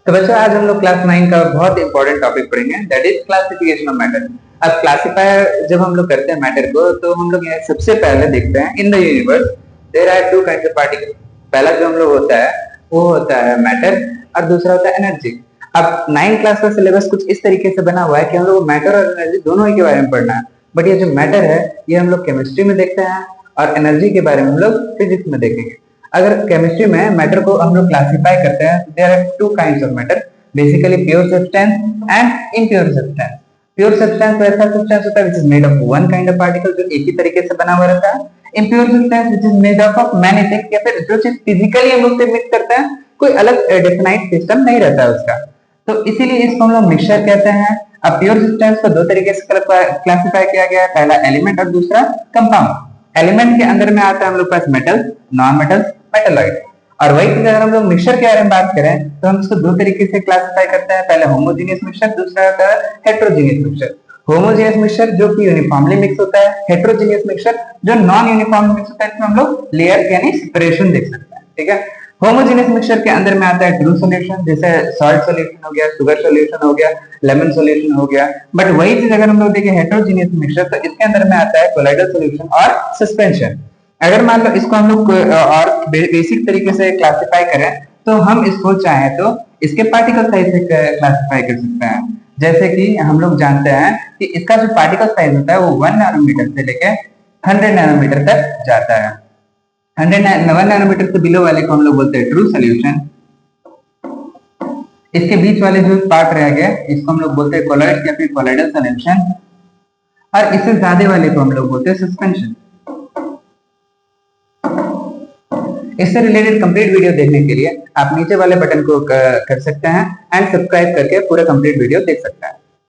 तो बच्चों आज हम लोग क्लास 9 का बहुत इंपॉर्टेंट टॉपिक पढ़ेंगे that is classification of matter. अब क्लासिफायर जब हम लोग करते हैं मैटर को तो हम लोग सबसे पहले देखते हैं in the universe there are two kinds of particle. पहला जो हम लोग होता है वो होता है मैटर और दूसरा होता है एनर्जी। अब 9 क्लास का सिलेबस कुछ इस तरीके से बना हुआ है कि हम लोग मैटर और एनर्जी दोनों ही के बारे में पढ़ना है। बट ये जो मैटर है ये हम लोग केमिस्ट्री में देखते हैं और एनर्जी के बारे में हम लोग फिजिक्स में देखेंगे। अगर केमिस्ट्री में मैटर को हम लोग क्लासिफाई करते हैं तो there are two kinds of matter, basically pure substance and impure substance. Pure substance वैसा सब्सटेंस होता है which is made of one kind of particle, जो एक ही तरीके से बना हुआ रहता है। Impure substance which is made of many things, या फिर जो चीज फिजिकली हम लोग से मिक्स करते हैं, कोई अलग डेफिनाइट सिस्टम नहीं रहता है उसका, तो इसीलिए इसको हम लोग मिक्सचर कहते हैं। अब प्योर सब्सटेंस को दो तरीके से क्लासिफाई किया गया है, पहला एलिमेंट और दूसरा कंपाउंड। एलिमेंट के अंदर में आता है हम लोग पास मेटल्स, नॉन मेटल्स, मेटलॉइड। और वही चीज अगर हम लोग मिक्सचर के बारे में बात करें तो हम इसको दो तरीके से क्लासिफाई करते हैं, पहले होमोजेनियस मिक्सचर, दूसरा होता है हेट्रोजेनियस मिक्सचर। होमोजेनियस मिक्सचर जो कि यूनिफॉर्मली मिक्स होता है, हेट्रोजेनियस मिक्सचर जो नॉन यूनिफॉर्मली मिक्स होता है, इसमें हम लोग लेयर यानी सेपरेशन देख सकते हैं। ठीक है, होमोजेनियस मिक्सचर के अंदर में आता है ट्रू सॉल्यूशन, जैसे सॉल्ट सॉल्यूशन हो गया, शुगर सॉल्यूशन हो गया, लेमन सॉल्यूशन हो गया। बट वही चीज अगर हम लोग देखें हेट्रोजेनियस मिक्सचर तो इसके अंदर में आता है कोलाइडल सॉल्यूशन और सस्पेंशन। अगर मान लो इसको हम लोग और बेसिक तरीके से क्लासिफाई करें तो हम इसको चाहे तो इसके पार्टिकल साइज से क्लासिफाई कर सकते हैं। जैसे कि हम लोग जानते हैं कि इसका जो पार्टिकल साइज होता है वो 1 नैनोमीटर से लेके 100 नैनोमीटर तक जाता है। 1 नैनोमीटर से बिलो वाले को हम लोग बोलते हैं ट्रू सोल्यूशन। इसके बीच वाले जो पार्ट रह गए इसको हम लोग बोलते हैं कोलॉइड या फिर कोलाइडल सॉल्यूशन, और इससे ज्यादा वाले को हम लोग बोलते हैं सस्पेंशन। इससे रिलेटेड कंप्लीट वीडियो देखने के लिए आप नीचे वाले बटन को कर सकते हैं एंड सब्सक्राइब करके पूरा कंप्लीट वीडियो देख सकते हैं।